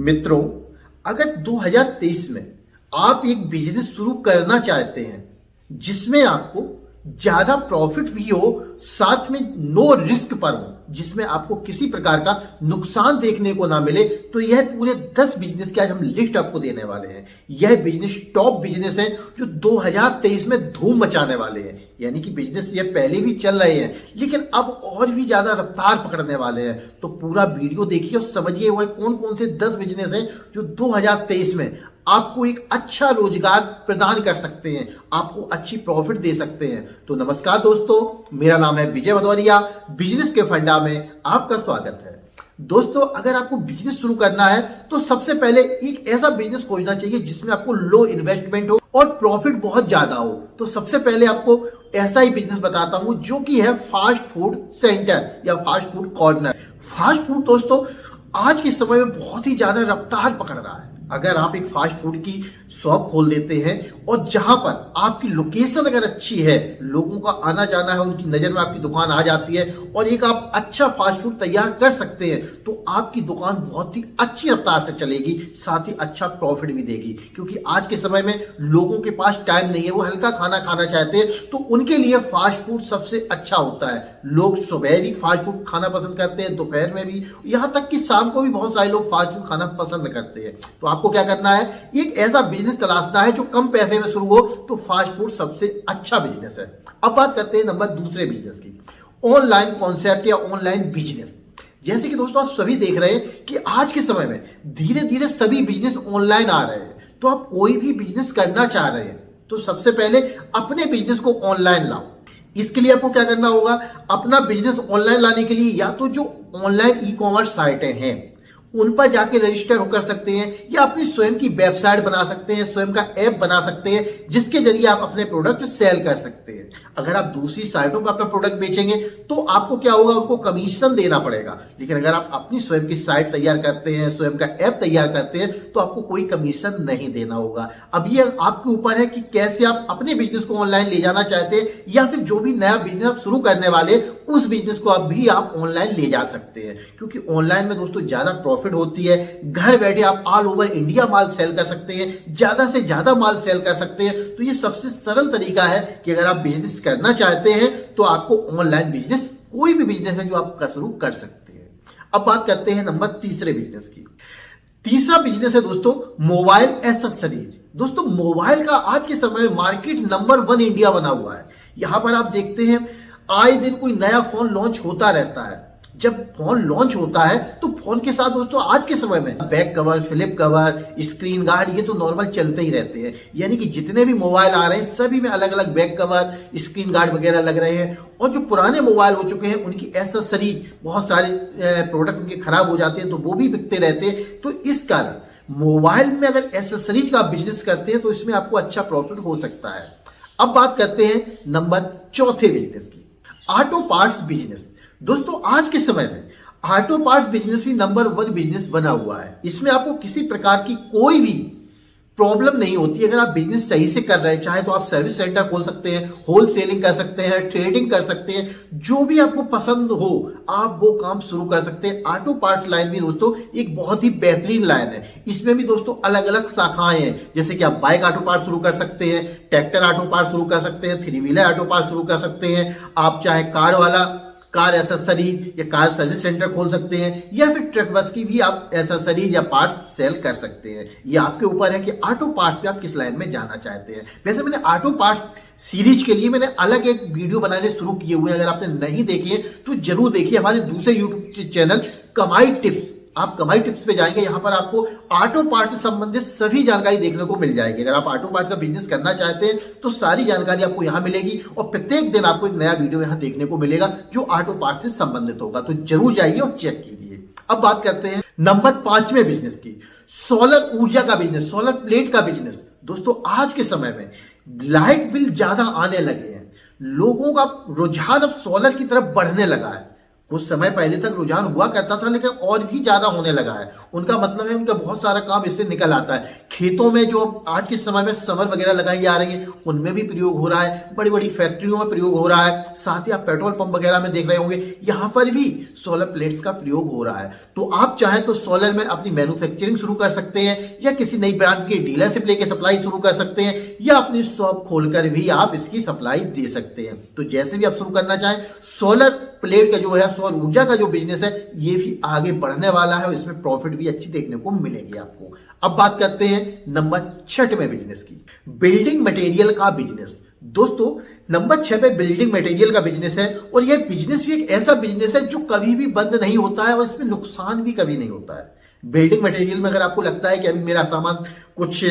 मित्रों, अगर 2023 में आप एक बिजनेस शुरू करना चाहते हैं जिसमें आपको ज्यादा प्रॉफिट भी हो, साथ में नो रिस्क पर हो, जिसमें आपको किसी प्रकार का नुकसान देखने को ना मिले, तो यह पूरे 10 बिजनेस की आज हम लिस्ट आपको देने वाले हैं। यह बिजनेस टॉप बिजनेस है जो 2023 में धूम मचाने वाले हैं। यानी कि बिजनेस ये पहले भी चल रहे हैं लेकिन अब और भी ज्यादा रफ्तार पकड़ने वाले हैं। तो पूरा वीडियो देखिए और समझिए वह कौन कौन से 10 बिजनेस हैं जो 2023 में आपको एक अच्छा रोजगार प्रदान कर सकते हैं, आपको अच्छी प्रॉफिट दे सकते हैं। तो नमस्कार दोस्तों, मेरा नाम है विजय भदौरिया, बिजनेस के फंडा में आपका स्वागत है। दोस्तों, अगर आपको बिजनेस शुरू करना है तो सबसे पहले एक ऐसा बिजनेस खोजना चाहिए जिसमें आपको लो इन्वेस्टमेंट हो और प्रॉफिट बहुत ज्यादा हो। तो सबसे पहले आपको ऐसा ही बिजनेस बताता हूं जो कि है फास्ट फूड सेंटर या fast food corner. Fast food दोस्तों आज के समय में बहुत ही ज्यादा रफ्तार पकड़ रहा है। अगर आप एक फास्ट फूड की शॉप खोल देते हैं और जहां पर आपकी लोकेशन अगर अच्छी है, लोगों का आना जाना है, उनकी नजर में आपकी दुकान आ जाती है और एक आप अच्छा फास्ट फूड तैयार कर सकते हैं, तो आपकी दुकान बहुत ही अच्छी रफ्तार से चलेगी, साथ ही अच्छा प्रॉफिट भी देगी। क्योंकि आज के समय में लोगों के पास टाइम नहीं है, वो हल्का खाना खाना चाहते हैं, तो उनके लिए फास्ट फूड सबसे अच्छा होता है। लोग सुबह भी फास्ट फूड खाना पसंद करते हैं, दोपहर में भी, यहां तक कि शाम को भी बहुत सारे लोग फास्ट फूड खाना पसंद करते हैं। तो आपको क्या करना है, एक ऐसा बिजनेस तलाशना है जो कम पैसे में शुरू हो, तो फास्ट फूड सबसे अच्छा बिजनेस है। अब बात करते हैं नंबर दूसरे बिजनेस की, ऑनलाइन कॉन्सेप्ट या ऑनलाइन बिजनेस। जैसे कि दोस्तों आप सभी देख रहे हैं कि आज के समय में धीरे धीरे सभी बिजनेस ऑनलाइन आ रहे हैं। तो आप कोई भी बिजनेस करना चाह रहे हैं तो सबसे पहले अपने बिजनेस को ऑनलाइन लाओ। इसके लिए आपको क्या करना होगा, अपना बिजनेस ऑनलाइन लाने के लिए या तो जो ऑनलाइन ई कॉमर्स साइटें हैं उन पर जाके रजिस्टर कर सकते हैं, या अपनी स्वयं की वेबसाइट बना सकते हैं, स्वयं का ऐप बना सकते हैं जिसके जरिए आप अपने प्रोडक्ट सेल कर सकते हैं। अगर आप दूसरी साइटों पर अपना प्रोडक्ट बेचेंगे तो आपको क्या होगा, उनको कमीशन देना पड़ेगा। लेकिन अगर आप अपनी स्वयं की साइट तैयार करते हैं, स्वयं का ऐप तैयार करते हैं, तो आपको कोई कमीशन नहीं देना होगा। अब ये आपके ऊपर है कि कैसे आप अपने बिजनेस को ऑनलाइन ले जाना चाहते हैं, या फिर जो भी नया बिजनेस आप शुरू करने वाले उस बिजनेस को आप ऑनलाइन ले जा सकते हैं। क्योंकि ऑनलाइन में दोस्तों ज्यादा प्रॉफिट होती है। घर बैठे आप ऑल ओवर इंडिया माल सेल कर सकते हैं, ज्यादा से ज्यादा माल सेल कर सकते हैं। तो ये सबसे सरल तरीका है कि अगर आप बिजनेस करना चाहते हैं तो आपको ऑनलाइन बिजनेस, कोई भी बिजनेस है जो आप शुरू कर सकते हैं। अब बात करते हैं नंबर तीसरे बिजनेस की। तीसरा बिजनेस है दोस्तों मोबाइल एक्सेसरीज। दोस्तों मोबाइल का आज के समय में मार्केट नंबर 1 इंडिया बना हुआ है। यहां पर आप देखते हैं आए दिन कोई नया फोन लॉन्च होता रहता है। जब फोन लॉन्च होता है तो फोन के साथ दोस्तों आज के समय में back cover, flip cover, screen guard, ये तो नॉर्मल चलते ही रहते हैं। यानी कि जितने भी मोबाइल आ रहे हैं सभी में अलग अलग बैक कवर, स्क्रीन गार्ड वगैरह लग रहे हैं। और जो पुराने मोबाइल हो चुके हैं उनकी एक्सेसरीज, बहुत सारे प्रोडक्ट उनके खराब हो जाते हैं तो वो भी बिकते रहते हैं। तो इस कारण मोबाइल में अगर एक्सेसरीज का बिजनेस करते हैं तो इसमें आपको अच्छा प्रॉफिट हो सकता है। अब बात करते हैं नंबर चौथे बिजनेस की, ऑटो पार्ट्स बिजनेस। दोस्तों आज के समय में ऑटो पार्ट्स बिजनेस भी नंबर 1 बिजनेस बना हुआ है। इसमें आपको किसी प्रकार की कोई भी प्रॉब्लम नहीं होती। अगर आप बिजनेस सही से कर रहे हैं, चाहे तो आप सर्विस सेंटर खोल सकते हैं, होल सेलिंग कर सकते हैं, ट्रेडिंग कर सकते हैं, जो भी आपको पसंद हो आप वो काम शुरू कर सकते हैं। ऑटो पार्ट लाइन भी दोस्तों एक बहुत ही बेहतरीन लाइन है। इसमें भी दोस्तों अलग अलग शाखाएं हैं, जैसे कि आप बाइक ऑटो पार्ट शुरू कर सकते हैं, ट्रैक्टर ऑटो पार्ट शुरू कर सकते हैं, 3 व्हीलर ऑटो पार्ट शुरू कर सकते हैं। आप चाहे कार वाला कार एसेसरीज या कार सर्विस सेंटर खोल सकते हैं, या फिर ट्रक बस की भी आप एसेसरीज या पार्ट्स सेल कर सकते हैं। ये आपके ऊपर है कि ऑटो पार्ट्स पे आप किस लाइन में जाना चाहते हैं। वैसे मैंने ऑटो पार्ट्स सीरीज के लिए मैंने अलग एक वीडियो बनाने शुरू किए हुए हैं, अगर आपने नहीं देखे तो जरूर देखिए। हमारे दूसरे यूट्यूब चैनल कमाई टिप्स, आप कमाई टिप्स पे जाएंगे, यहां पर आपको ऑटो पार्ट से संबंधित सभी जानकारी देखने को मिल जाएगी। अगर आप ऑटो पार्ट का बिजनेस करना चाहते हैं तो सारी जानकारी आपको यहां मिलेगी और प्रत्येक दिन आपको एक नया वीडियो यहां देखने को मिलेगा जो ऑटो पार्ट से संबंधित होगा। तो जरूर जाइए और चेक कीजिए। अब बात करते हैं नंबर 5वें बिजनेस की, सोलर ऊर्जा का बिजनेस, सोलर प्लेट का बिजनेस। दोस्तों आज के समय में लाइट बिल ज्यादा आने लगे हैं, लोगों का रुझान अब सोलर की तरफ बढ़ने लगा है। कुछ समय पहले तक रुझान हुआ करता था, लेकिन और भी ज्यादा होने लगा है। उनका मतलब है उनका बहुत सारा काम इससे निकल आता है। खेतों में जो आज के समय में समर वगैरह लगाई जा रही है, उनमें भी प्रयोग हो रहा है, बड़ी बड़ी फैक्ट्रियों में प्रयोग हो रहा है, साथ ही आप पेट्रोल पंप वगैरह में देख रहे होंगे, यहां पर भी सोलर प्लेट्स का प्रयोग हो रहा है। तो आप चाहें तो सोलर में अपनी मैन्युफैक्चरिंग शुरू कर सकते हैं, या किसी नई ब्रांड की डीलरशिप लेके सप्लाई शुरू कर सकते हैं, या अपनी शॉप खोलकर भी आप इसकी सप्लाई दे सकते हैं। तो जैसे भी आप शुरू करना चाहें, सोलर प्लेट का जो है, सौर ऊर्जा का जो बिजनेस है, ये भी आगे बढ़ने वाला है और इसमें प्रॉफिट भी अच्छी देखने को मिलेगी आपको। अब बात करते हैं नंबर 6 में बिजनेस की, बिल्डिंग मटेरियल का बिजनेस। दोस्तों नंबर 6 पे बिल्डिंग मटेरियल का बिजनेस है, और यह बिजनेस भी एक ऐसा बिजनेस है जो कभी भी बंद नहीं होता है और इसमें नुकसान भी कभी नहीं होता है। बिल्डिंग मटेरियल में अगर आपको लगता है कि अभी मेरा सामान कुछ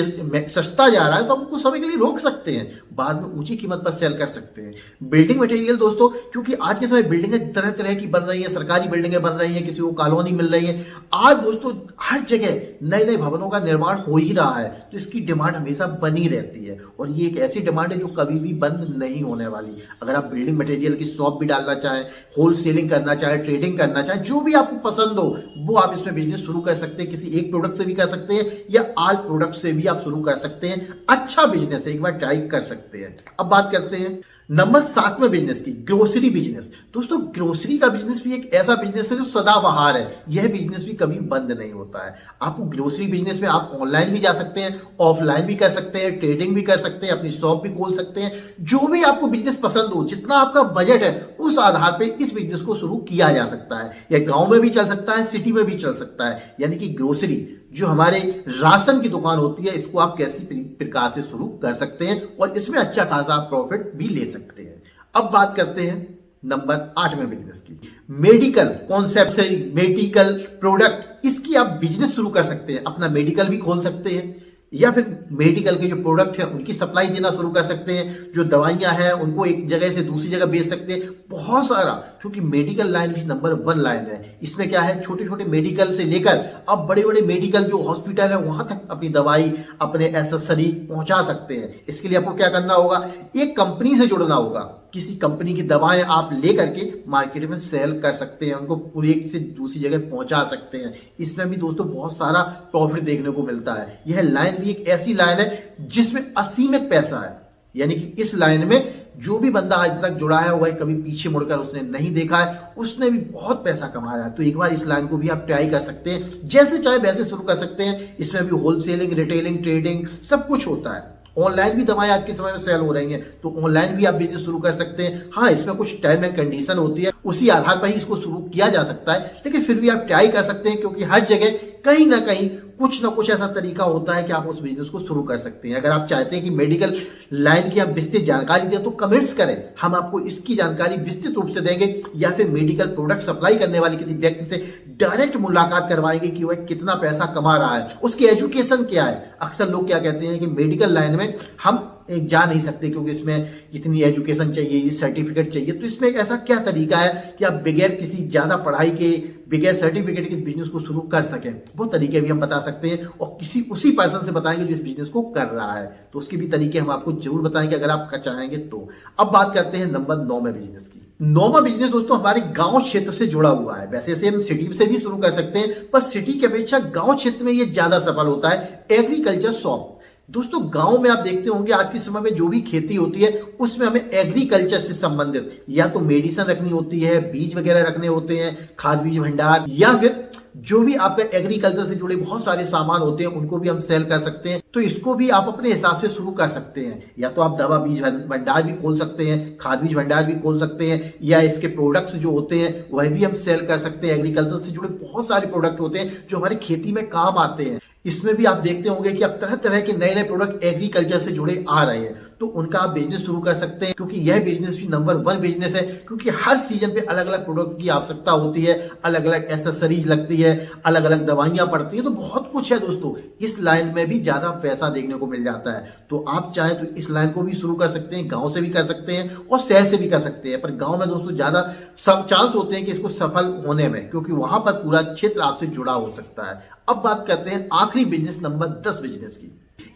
सस्ता जा रहा है, तो आप उसको समय के लिए रोक सकते हैं, बाद में ऊंची कीमत पर सेल कर सकते हैं। बिल्डिंग मटेरियल दोस्तों, क्योंकि आज के समय बिल्डिंगें तरह तरह की बन रही है, सरकारी बिल्डिंगें बन रही है, किसी को कॉलोनी मिल रही है, आज दोस्तों हर जगह नए नए भवनों का निर्माण हो ही रहा है, तो इसकी डिमांड हमेशा बनी रहती है, और ये एक ऐसी डिमांड है जो कभी भी बंद नहीं होने वाली। अगर आप बिल्डिंग मटेरियल की शॉप भी डालना चाहें, होल सेलिंग करना चाहें, ट्रेडिंग करना चाहें, जो भी आपको पसंद हो वो आप इसमें बिजनेस शुरू कर सकते हैं। किसी एक प्रोडक्ट से भी कर सकते हैं, या ऑल प्रोडक्ट से भी आप शुरू कर सकते हैं। अच्छा बिजनेस है, एक बार ट्राई कर सकते हैं। अब बात करते हैं नंबर 7 में बिजनेस की, ग्रोसरी बिजनेस। दोस्तों ग्रोसरी का बिजनेस भी एक ऐसा बिजनेस है जो सदाबहार है, यह बिजनेस भी कभी बंद नहीं होता है। आपको ग्रोसरी बिजनेस में आप ऑनलाइन भी जा सकते हैं, ऑफलाइन भी कर सकते हैं, ट्रेडिंग भी कर सकते हैं, अपनी शॉप भी खोल सकते हैं। जो भी आपको बिजनेस पसंद हो, जितना आपका बजट है, उस आधार पर इस बिजनेस को शुरू किया जा सकता है। यह गांव में भी चल सकता है, सिटी में भी चल सकता है। यानी कि ग्रोसरी जो हमारे राशन की दुकान होती है, इसको आप कैसी प्रकार से शुरू कर सकते हैं, और इसमें अच्छा खासा प्रॉफिट भी ले सकते हैं। अब बात करते हैं नंबर 8 में बिजनेस की, मेडिकल कॉन्सेप्ट, मेडिकल प्रोडक्ट। इसकी आप बिजनेस शुरू कर सकते हैं, अपना मेडिकल भी खोल सकते हैं, या फिर मेडिकल के जो प्रोडक्ट है उनकी सप्लाई देना शुरू कर सकते हैं। जो दवाइयां हैं उनको एक जगह से दूसरी जगह बेच सकते हैं, बहुत सारा। क्योंकि मेडिकल लाइन भी नंबर 1 लाइन है। इसमें क्या है, छोटे छोटे मेडिकल से लेकर अब बड़े बड़े मेडिकल जो हॉस्पिटल है, वहां तक अपनी दवाई, अपने एसेसरी पहुंचा सकते हैं। इसके लिए आपको क्या करना होगा, एक कंपनी से जुड़ना होगा, किसी कंपनी की दवाएं आप लेकर के मार्केट में सेल कर सकते हैं, उनको पूरी एक से दूसरी जगह पहुंचा सकते हैं। इसमें भी दोस्तों बहुत सारा प्रॉफिट देखने को मिलता है। यह लाइन भी एक ऐसी लाइन है जिसमें असीमित पैसा है। यानी कि इस लाइन में जो भी बंदा आज तक जुड़ा है, वह कभी पीछे मुड़कर उसने नहीं देखा है, उसने भी बहुत पैसा कमाया है। तो एक बार इस लाइन को भी आप ट्राई कर सकते हैं, जैसे चाहे वैसे शुरू कर सकते हैं। इसमें भी होलसेलिंग, रिटेलिंग, ट्रेडिंग सब कुछ होता है। ऑनलाइन भी दवाएं आज के समय में सेल हो रही हैं, तो ऑनलाइन भी आप बिजनेस शुरू कर सकते हैं। हाँ, इसमें कुछ टर्म एंड कंडीशन होती है, उसी आधार पर ही इसको शुरू किया जा सकता है, लेकिन फिर भी आप ट्राई कर सकते हैं, क्योंकि हर जगह कहीं ना कहीं कुछ ना कुछ ऐसा तरीका होता है कि आप उस बिजनेस को शुरू कर सकते हैं। अगर आप चाहते हैं कि मेडिकल लाइन की आप विस्तृत जानकारी दें, तो कमेंट्स करें, हम आपको इसकी जानकारी विस्तृत रूप से देंगे, या फिर मेडिकल प्रोडक्ट सप्लाई करने वाले किसी व्यक्ति से डायरेक्ट मुलाकात करवाएंगे कि वह कितना पैसा कमा रहा है, उसकी एजुकेशन क्या है। अक्सर लोग क्या कहते हैं कि मेडिकल लाइन में हम जा नहीं सकते क्योंकि इसमें इतनी एजुकेशन चाहिए, सर्टिफिकेट चाहिए। तो इसमें एक ऐसा क्या तरीका है कि आप बगैर किसी ज्यादा पढ़ाई के, बगैर सर्टिफिकेट के इस बिजनेस को शुरू कर सकें। वो तरीके भी हम बता सकते हैं, और किसी उसी पर्सन से बताएंगे जो इस बिजनेस को कर रहा है। तो उसके भी तरीके हम आपको जरूर बताएंगे अगर आप चाहेंगे तो। अब बात करते हैं नंबर 9 में बिजनेस की। 9वां बिजनेस दोस्तों हमारे गांव क्षेत्र से जुड़ा हुआ है। वैसे से हम सिटी से भी शुरू कर सकते हैं, पर सिटी की अपेक्षा गांव क्षेत्र में यह ज्यादा सफल होता है। Agriculture shop. दोस्तों गांव में आप देखते होंगे आज के समय में जो भी खेती होती है, उसमें हमें एग्रीकल्चर से संबंधित या तो मेडिसिन रखनी होती है, बीज वगैरह रखने होते हैं, खाद बीज भंडार, या फिर जो भी आपका एग्रीकल्चर से जुड़े बहुत सारे सामान होते हैं, उनको भी हम सेल कर सकते हैं। तो इसको भी आप अपने हिसाब से शुरू कर सकते हैं। या तो आप दवा बीज भंडार भी खोल सकते हैं, खाद बीज भंडार भी खोल सकते हैं, या इसके प्रोडक्ट्स जो होते हैं वह भी हम सेल कर सकते हैं। एग्रीकल्चर से जुड़े बहुत सारे प्रोडक्ट होते हैं जो हमारी खेती में काम आते हैं। इसमें भी आप देखते होंगे कि अब तरह तरह के नए नए प्रोडक्ट एग्रीकल्चर से जुड़े आ रहे हैं, तो उनका आप बिजनेस शुरू कर सकते हैं। क्योंकि यह बिजनेस भी नंबर 1 बिजनेस है, क्योंकि हर सीजन पे अलग अलग प्रोडक्ट की आवश्यकता होती है, अलग अलग एसेसरीज लगती है, अलग अलग दवाइयां पड़ती है, तो बहुत कुछ है दोस्तों। इस लाइन में भी ज्यादा पैसा देखने को मिल जाता है। तो आप चाहें तो इस लाइन को भी शुरू कर सकते हैं, गांव से भी कर सकते हैं और शहर से भी कर सकते हैं। पर गांव में दोस्तों ज्यादा सब चांस होते हैं कि इसको सफल होने में, क्योंकि वहां पर पूरा क्षेत्र आपसे जुड़ा हो सकता है। अब बात करते हैं आखिरी बिजनेस नंबर 10 बिजनेस की,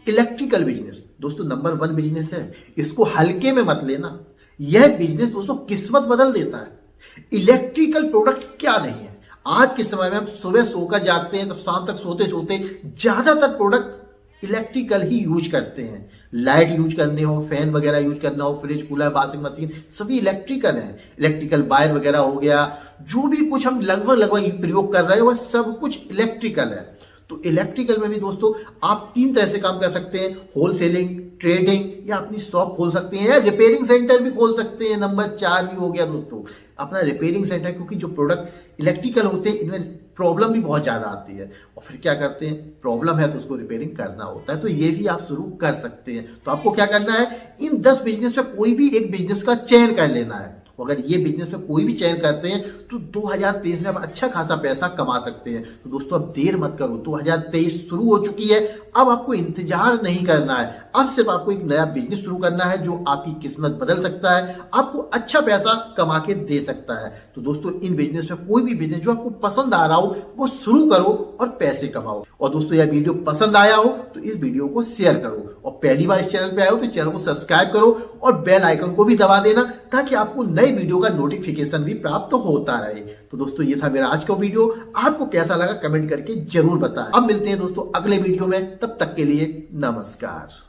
इलेक्ट्रिकल बिजनेस। दोस्तों नंबर 1 बिजनेस है, इसको हल्के में मत लेना। यह बिजनेस दोस्तों किस्मत बदल देता है। इलेक्ट्रिकल प्रोडक्ट क्या नहीं है। आज के समय में हम सुबह सोकर जागते हैं तो शाम तक सोते सोते ज्यादातर प्रोडक्ट इलेक्ट्रिकल ही यूज करते हैं। लाइट यूज करने हो, फैन वगैरह यूज करना हो, फ्रिज, कूलर, वॉशिंग मशीन, सभी इलेक्ट्रिकल है। इलेक्ट्रिकल वायर वगैरह हो गया, जो भी कुछ हम लगभग प्रयोग कर रहे हैं वह सब कुछ इलेक्ट्रिकल है। तो इलेक्ट्रिकल में भी दोस्तों आप 3 तरह से काम कर सकते हैं, होलसेलिंग, ट्रेडिंग या अपनी शॉप खोल सकते हैं या रिपेयरिंग सेंटर भी खोल सकते हैं। नंबर 4 भी हो गया दोस्तों अपना रिपेयरिंग सेंटर, क्योंकि जो प्रोडक्ट इलेक्ट्रिकल होते हैं इनमें प्रॉब्लम भी बहुत ज्यादा आती है और फिर क्या करते हैं, प्रॉब्लम है तो उसको रिपेयरिंग करना होता है। तो ये भी आप शुरू कर सकते हैं। तो आपको क्या करना है, इन 10 बिजनेस में कोई भी एक बिजनेस का चयन कर लेना है। अगर ये बिजनेस में कोई भी चयन करते हैं तो 2023 में आप अच्छा खासा पैसा कमा सकते हैं। तो दोस्तों अब देर मत करो, 2023 शुरू हो चुकी है। अब आपको इंतजार नहीं करना है, अब सिर्फ आपको एक नया बिजनेस शुरू करना है जो आपकी किस्मत बदल सकता है, आपको अच्छा पैसा कमा के दे सकता है। तो दोस्तों इन बिजनेस में कोई भी बिजनेस जो आपको पसंद आ रहा हो वो शुरू करो और पैसे कमाओ। और दोस्तों यह वीडियो पसंद आया हो तो इस वीडियो को शेयर करो और पहली बार इस चैनल पे आए हो तो चैनल को सब्सक्राइब करो और बेल आइकन को भी दबा देना ताकि आपको नए वीडियो का नोटिफिकेशन भी प्राप्त होता रहे। तो दोस्तों ये था मेरा आज का वीडियो, आपको कैसा लगा कमेंट करके जरूर बताएं। अब मिलते हैं दोस्तों अगले वीडियो में, तब तक के लिए नमस्कार।